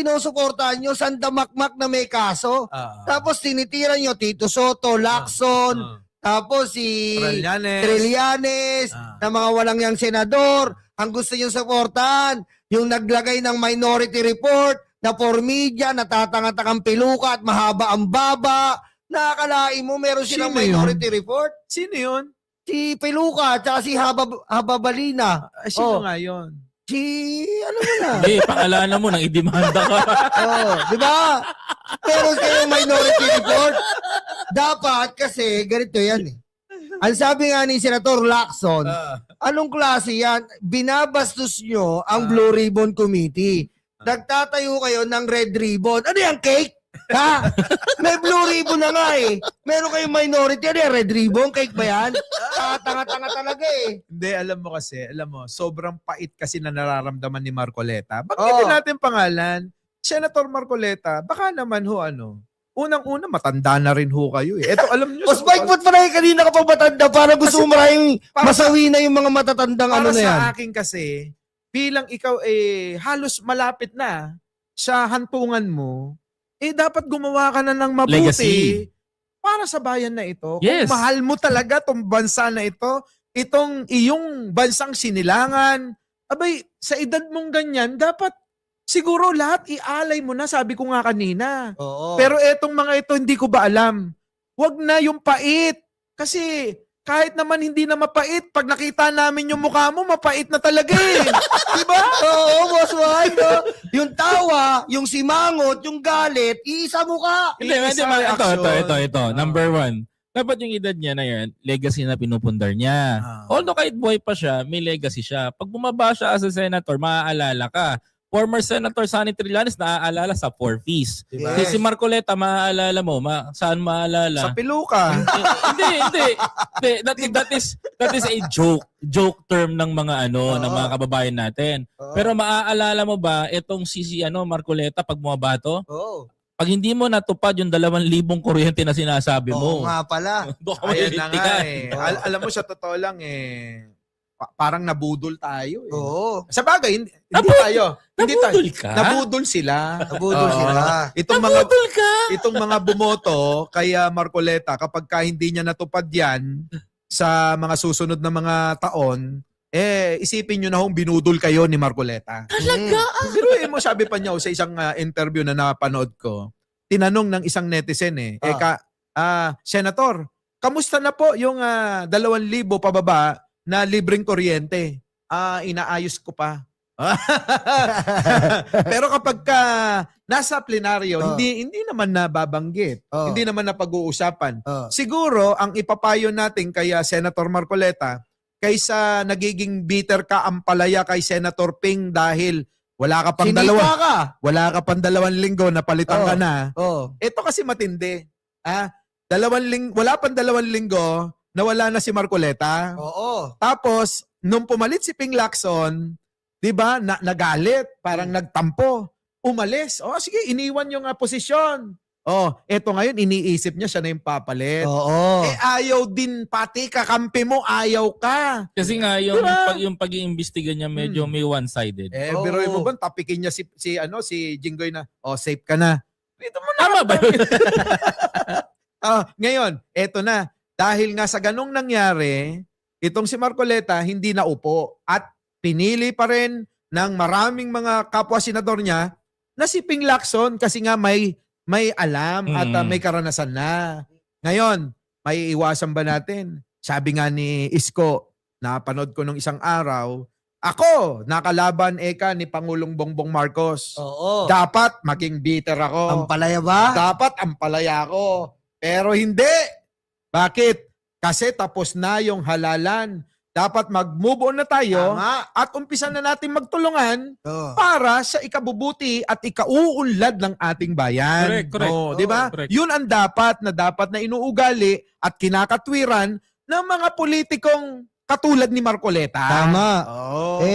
sinusuportahan nyo, sandamakmak na may kaso. Tapos tinitira nyo Tito Soto, Lacson, tapos si Trillanes, na mga walang yang senador. Ang gusto nyo suportahan, yung naglagay ng minority report, na for media, natatangatakang piluka at mahaba ang baba. Nakakalain mo, meron silang minority report. Sino yun? Si Piluka, tsaka si Hababalina. Sino nga yun? Si, ano mo na? Hindi, pangalanan mo nang idemanda ka. Di ba? Meron kayong minority report. Dapat kasi, ganito yan eh. Ang sabi nga ni Senator Lacson, anong klase yan? Binabastos nyo ang Blue Ribbon Committee. Nagtatayo kayo ng red ribbon. Ano yan, cake? Ha? May blue ribbon na nga eh. Meron kayong minority. Ano yan, red ribbon? Cake ba yan? Tanga-tanga talaga eh. Hindi, alam mo, sobrang pait kasi na nararamdaman ni Marcoleta. Bakit natin pangalan? Senator Marcoleta, baka naman unang-una, matanda na rin kayo eh. Ito, alam niyo. Spike, ba't parang kanina ka pa matanda? Para gusto mo maraming masawi na yung mga matatandang ano na yan. Para sa akin kasi, bilang ikaw halos malapit na sa hantungan mo, dapat gumawa ka na ng mabuti legacy para sa bayan na ito. Yes. Kung mahal mo talaga tong bansa na ito, itong iyong bansang sinilangan, abay, sa edad mong ganyan, dapat siguro lahat ialay mo na, sabi ko nga kanina. Oo. Pero etong mga ito, hindi ko ba alam? Wag na yung pait. Kasi kahit naman hindi na mapait, pag nakita namin yung mukha mo, mapait na talaga eh. Diba? Oo, boss Mike. No? Yung tawa, yung simangot, yung galit, iisa mo ka. Hindi, ito. Number one, dapat yung edad niya na yan, legacy na pinupundar niya. Although kahit buhay pa siya, may legacy siya. Pag bumaba siya as a senator, maaalala ka. Former Senator Sonny Trillanes naaalala sa 4 Ps. Diba? Si Marcoleta, maaalala mo, saan maaalala? Sa Piluka. Hindi. That is a joke term ng mga ng mga kababayan natin. Pero maaalala mo ba itong si Marcoleta pag bumabato? Oo. Pag hindi mo natupad yung 2,000 kuryente na sinasabi mo. Oo nga pala. Ayan na nga eh. Alam mo, sa totoo lang parang nabudol tayo eh. Oo. Sa bagay, hindi tayo. Nabudol ka? Nabudol sila. Nabudol sila. Itong mga bumoto kay Marcoleta, kapag hindi niya natupad yan sa mga susunod na mga taon, isipin nyo na binudol kayo ni Marcoleta. Talaga? Pero mo, sabi pa niya sa isang interview na napanood ko, tinanong ng isang netizen Senator, kamusta na po yung 2,000 pababa na libreng kuryente? Inaayos ko pa. Pero kapag nasa plenaryo, hindi naman nababanggit. Hindi naman napag-uusapan. Siguro, ang ipapayo natin kay Senator Marcoleta, kaysa nagiging bitter ka ang palaya kay Senator Ping dahil wala ka pang wala ka pang 2 linggo na palitan ka na. Ito kasi matindi. Wala pang 2 linggo na wala na si Marcoleta. Oo. Tapos, nung pumalit si Ping Lacson, di ba, nagalit, parang nagtampo, umalis. Sige, iniwan yung posisyon. Eto ngayon, iniisip niya siya na yung papalit. Oo. Ayaw din, pati kakampi mo, ayaw ka. Kasi nga, yung pag-iimbestiga niya medyo may one-sided. Biruin mo ba, tapikin niya si Jinggoy na, safe ka na. Dito mo na. Tama ba yun? Ngayon, eto na. Dahil nga sa ganong nangyari, itong si Marcoleta hindi naupo at pinili pa rin ng maraming mga kapwa senador niya na si Ping Lacson kasi nga may alam at may karanasan na. Ngayon, may iwasan ba natin? Sabi nga ni Isko, napanood ko nung isang araw, ako, nakalaban ni Pangulong Bongbong Marcos. Oo. Dapat maging bitter ako. Ampalaya ba? Dapat ampalaya ako. Pero hindi. Bakit? Kasi tapos na yung halalan. Dapat mag-move on na tayo at umpisa na natin magtulungan para sa ikabubuti at ikauunlad ng ating bayan. Correct. Di ba? Yun ang dapat na inuugali at kinakatwiran ng mga politikong katulad ni Marcoleta. Tama.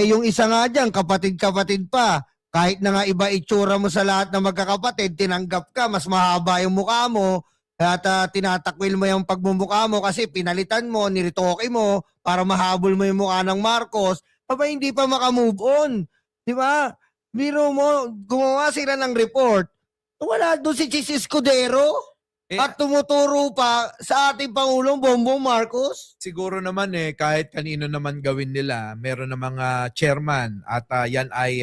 Yung isa nga dyan, kapatid-kapatid pa. Kahit na nga iba itsura mo sa lahat ng magkakapatid, tinanggap ka, mas mahaba yung mukha mo, at tinatakwil mo yung pagmumukha mo kasi pinalitan mo, niritoke mo para mahabol mo yung mukha ng Marcos, hindi pa makamove on. Di ba? Biro mo, gumawa sila ng report. Wala doon si Chis Escudero at tumuturo pa sa ating Pangulong Bongbong Marcos. Siguro naman kahit kanino naman gawin nila, meron na mga chairman at yan ay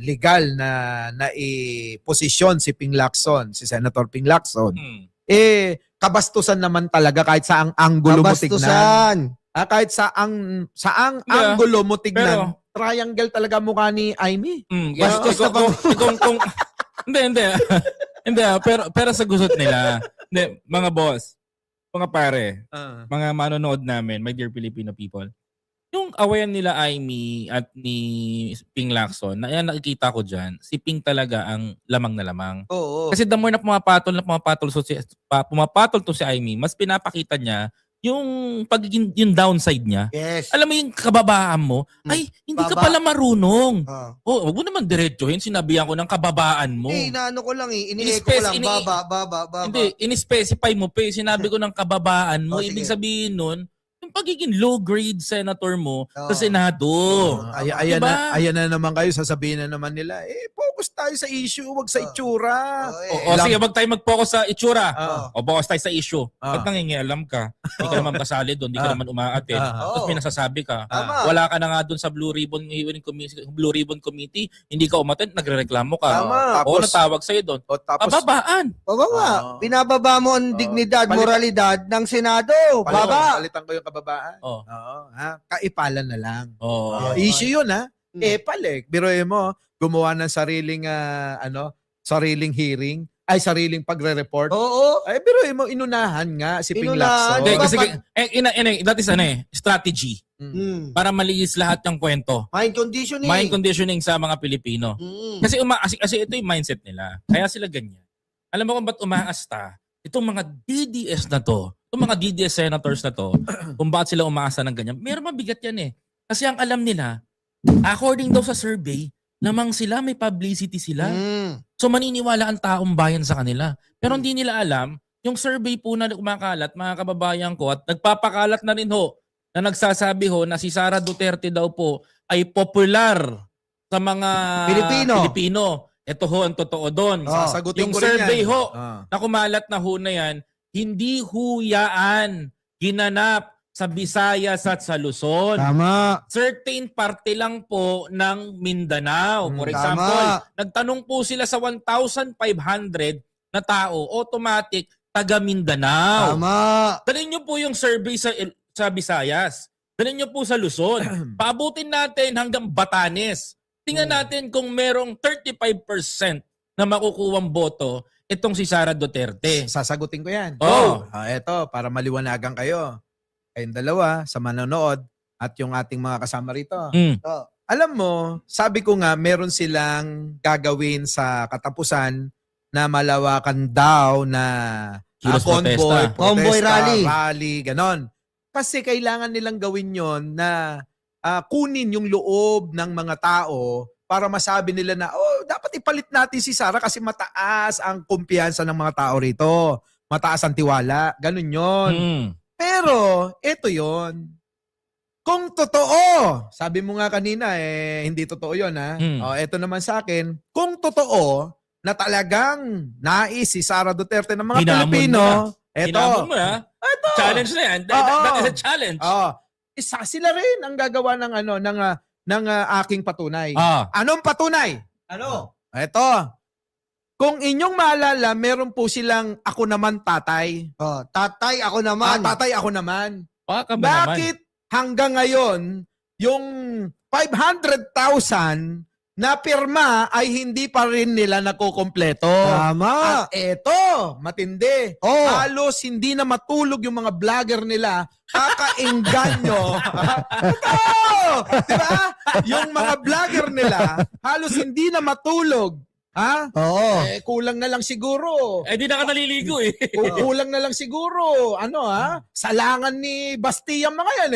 legal na posisyon si Ping Lacson, si Senator Ping Lacson. Kabastusan naman talaga kahit saang anggulo mo tignan. Kabastusan. Kahit saang Yeah. anggulo mo tignan, Pero- triangle talaga mukha ni Amy. Bastos na Kung hindi. Hindi, pero sa gusot nila. Hindi, mga boss, mga pare, mga manonood namin, my dear Filipino people, yung awayan nila Amy at ni Ping Lacson, na yan nakikita ko dyan, si Ping talaga ang lamang na lamang. Oo. Kasi the more na pumapatol to si Amy, mas pinapakita niya yung pagiging yung downside niya. Yes. Alam mo yung kababaan mo, ay hindi ka Baba. pala marunong. Ah. Wag mo naman diretsuhin, sinabihan ko ng kababaan mo. Inaano ko lang ini-echo ko lang, baba. Hindi, in-specify mo pa sinabi ko ng kababaan mo. Oh, Ibig sige. sabihin nun, yung pagiging low-grade senator mo Oo. sa Senado. Ayan, Diba? ayan na naman kayo, sasabihin na naman nila, focus tayo sa issue, wag sa itsura. O sige, wag tayo mag-focus sa itsura. Ah. O focus tayo sa issue. Ba't nangingialam ka? Hindi ka naman kasali doon, hindi ka naman umaattend. Tapos may nasasabi ka. Tama. Wala ka na nga doon sa Blue Ribbon Committee, hindi ka umattend, nagrereklamo ka. Tama. O natawag sa'yo doon. O tapos, Kababaan. Baba. Binababa mo ang dignidad, moralidad ng Senado. Baba. palitan ko yung kababaan. Oh. Oo, kaipalan na lang. Oh. Issue yun Hmm. Palik. Biruin mo, gumawa ng sariling hearing, sariling pagre-report. Oo. Biruin mo, inunahan nga si Ping Inunahan. Lacson. Hindi, Diba kasi pag- that is strategy Mm. para malinis lahat ng kwento. Mind conditioning. Mind conditioning sa mga Pilipino. Mm. Kasi ito yung mindset nila. Kaya sila ganyan. Alam mo kung ba't umaasta? Itong mga DDS na to, itong mga DDS senators na to, kung bakit sila umaasa ng ganyan, meron mabigat yan Kasi ang alam nila, according daw sa survey, lamang sila, may publicity sila. Mm. So maniniwala ang taong bayan sa kanila. Pero hindi nila alam, yung survey po na kumakalat, mga kababayan ko, at nagpapakalat na rin na nagsasabi na si Sara Duterte daw po ay popular sa mga Pilipino. Ito ang totoo doon. Sasagutin Yung ko rin survey yan. na kumalat na na yan, hindi yaan ginanap sa Visayas at sa Luzon. Tama. Certain parte lang po ng Mindanao. For example, nagtanong po sila sa 1,500 na tao, automatic, taga Mindanao. Tama. Dalhin nyo po yung survey sa Visayas. Dalhin nyo po sa Luzon. Paabutin natin hanggang Batanes. Tingnan natin kung merong 35% na makukuwang boto itong si Sara Duterte. Sasagutin ko yan. Oh. Eto, para maliwanagan kayo. Kayong dalawa sa manonood at yung ating mga kasama rito. Mm. Alam mo, sabi ko nga, meron silang gagawin sa katapusan na malawakan daw na Kilos protesta. Convoy rally, ganon. Kasi kailangan nilang gawin yon na kunin yung loob ng mga tao para masabi nila na, dapat ipalit natin si Sara kasi mataas ang kumpiyansa ng mga tao rito. Mataas ang tiwala. Ganon yon. Mm. Pero, ito yon. Kung totoo, sabi mo nga kanina, hindi totoo yon ito naman sa akin, kung totoo na talagang nais si Sara Duterte ng mga Hinamon Pilipino, Hinamon mo ito. Challenge na yan. That is a challenge. Isa sila rin ang gagawa ng aking patunay. Anong patunay? Ano? Ito. Kung inyong maalala, meron po silang ako naman tatay. Tatay ako naman. Tatay ako naman. Baka ba naman? Bakit hanggang ngayon, yung 500,000 na pirma ay hindi pa rin nila nakukumpleto? Tama. At eto, matindi. Halos hindi na matulog yung mga vlogger nila. Kakaingganyo. Ito! Diba? Yung mga vlogger nila, halos hindi na matulog. Oo. Kulang na lang siguro. Di na ka naliligo Kulang na lang siguro. Salangan ni Bastilla mga yan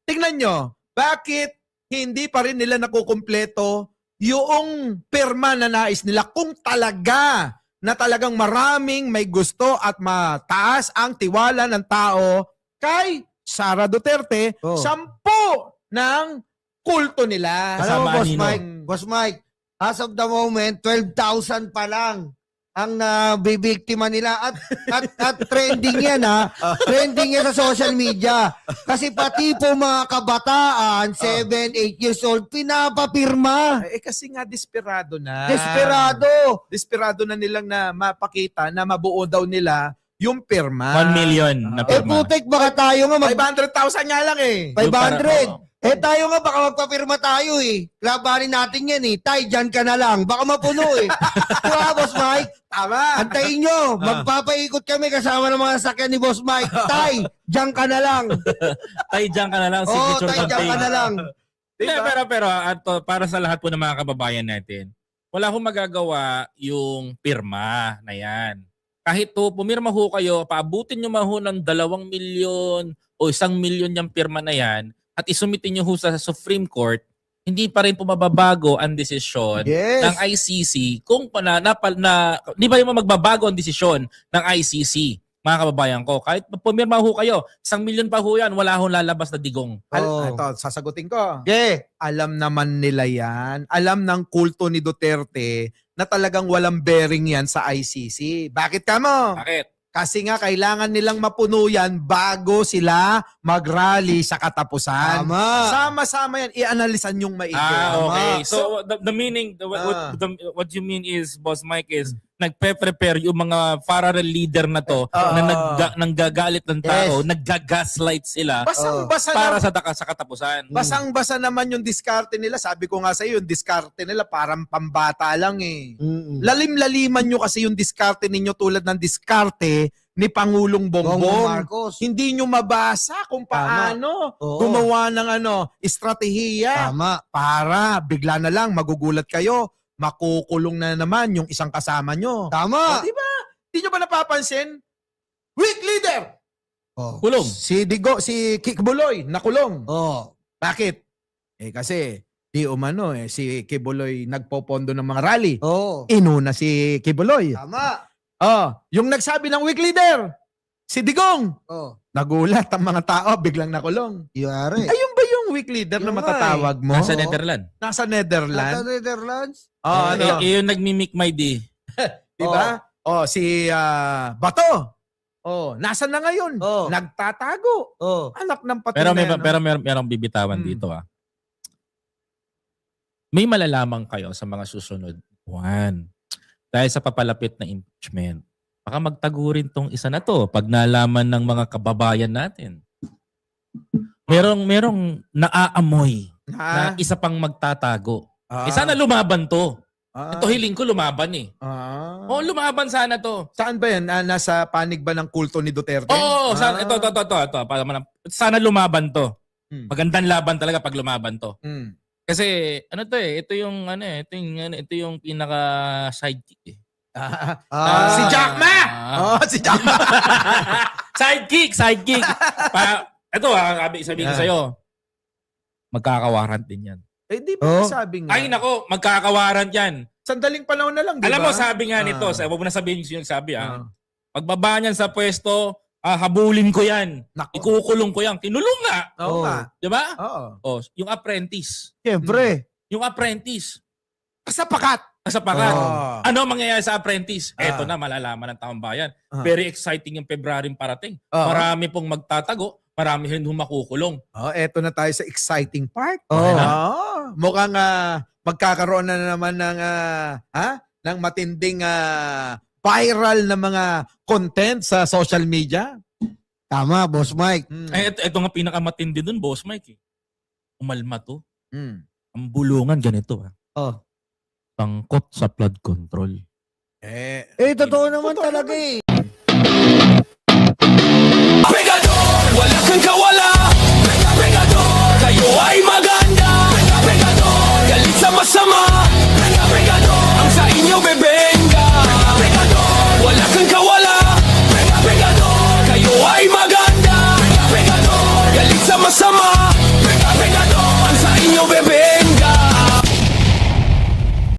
Tingnan nyo, bakit hindi pa rin nila nakukumpleto yung pirma na nais nila kung talagang maraming may gusto at mataas ang tiwala ng tao kay Sara Duterte, 10 ng kulto nila. Alam mo, Kasama Boss nino. Mike, as of the moment, 12,000 pa lang ang nabibiktima nila at trending yan trending yan sa social media kasi pati po mga kabataan 7, 8 years old pinapapirma. Kasi nga desperado na. Desperado na nilang na mapakita na mabuo daw nila yung pirma. 1 million na pirma. Putek baka tayo nga 500,000 nga lang eh. 500. Tayo nga baka magpapirma tayo Labanin natin yan Tay, dyan ka na lang. Baka mapuno Diba, Boss Mike? Tama. Antayin nyo. Magpapaikot kami kasama ng mga sakyan ni Boss Mike. Tay, dyan ka na lang. Tay, dyan ka na lang. Signature Tay, dyan ka campaign. na lang. Diba? Pero para sa lahat po ng mga kababayan natin, wala akong magagawa yung pirma na yan. Kahit pumirma ho kayo, paabutin nyo ho ng 2 milyon o 1 milyon yung pirma na yan at isumitin nyo ho sa Supreme Court, hindi pa rin pumababago ang desisyon ng ICC kung di ba yung magbabago ang desisyon ng ICC, mga kababayan ko. Kahit pumirma ho kayo, 1 milyon pa ho yan, wala ho lalabas na digong. Ito, sasagutin ko. Alam naman nila yan. Alam ng kulto ni Duterte na talagang walang bearing yan sa ICC. Bakit ka mo? Bakit? Kasi nga kailangan nilang mapuno yan bago sila mag-rally sa katapusan. Tama. Sama-sama yan. I-analisan yung maigi. Okay. So the meaning, what you mean is, Boss Mike, is nagpe-prepare yung mga parallel leader na to na nanggagalit ng tao, nagga-gaslight sila Basang-basa para na, sa katapusan. basang-basa naman yung diskarte nila. Sabi ko nga sa iyo, yung diskarte nila parang pambata lang Lalim-laliman nyo kasi yung diskarte ninyo tulad ng diskarte ni Pangulong Bongbong. Marcos. Hindi nyo mabasa kung paano gumawa ng estratehiya para bigla na lang magugulat kayo, makukulong na naman yung isang kasama nyo. Tama. Di ba? Di nyo ba napapansin? Weak leader! Kulong. Si Kibuloy, nakulong. Bakit? Kasi di umano si Kibuloy nagpopondo ng mga rally. Inuna si Kibuloy. Tama. Yung nagsabi ng weak leader, si Digong. Nagulat ang mga tao, biglang nakulong. Yari. Ayun ba yung weak leader na Yun matatawag mo? Nasa Netherlands. Nasa Netherlands. Netherlands? Yung nagmimik my day. Diba? Si Bato. Nasaan na ngayon? Nagtatago. Anak ng pati Pero merong bibitawan dito May malalaman kayo sa mga susunod. 1. Dahil sa papalapit na impeachment. Baka magtago rin tong isa na to pag nalaman ng mga kababayan natin. Merong naaamoy na isa pang magtatago. Sana lumaban to. Ito hiling ko lumaban lumaban sana to. Saan ba yan? Nasa panig ba ng kulto ni Duterte? Sana, ito. Sana lumaban to. Magandang laban talaga pag lumaban to. Kasi ito yung pinaka sidekick Si Jack Ma! Si Jack Ma! sidekick! Ito sabihin ko sa'yo. Magkakawarrant din yan. Di ba sabi nga? Ay nako, magkakawarrant yan. Sandaling panahon na lang, di ba? Alam mo, sabi nga nito, huwag mo na sabihin yung sabi pagbaba niyan sa pwesto, habulin ko yan. Ikukulong ko yan. Kinulong nga. Oo nga. Di ba? Oo. Yung apprentice. Siyempre. Yung apprentice. Kasapakat. Ano mangyayari sa apprentice? Eto na, malalaman ng taong bayan. Very exciting yung February parating. Marami pong magtatago. Marami rin makukulong. Eto na tayo sa exciting part. Mukhang magkakaroon na naman ng matinding viral na mga content sa social media. Tama, Boss Mike. Ito nga pinakamatindi dun, Boss Mike. Umalma to. Ang bulungan ganito. Tangkot sa flood control. Totoo naman talaga Pegador, wala kang kawala. Pegador, kayo ay maganda. Pegador, galit sa masama. Pegador, ang sa inyo bebenga. Pegador, wala kang kawala. Pegador, kayo ay maganda. Pegador, galit sa masama.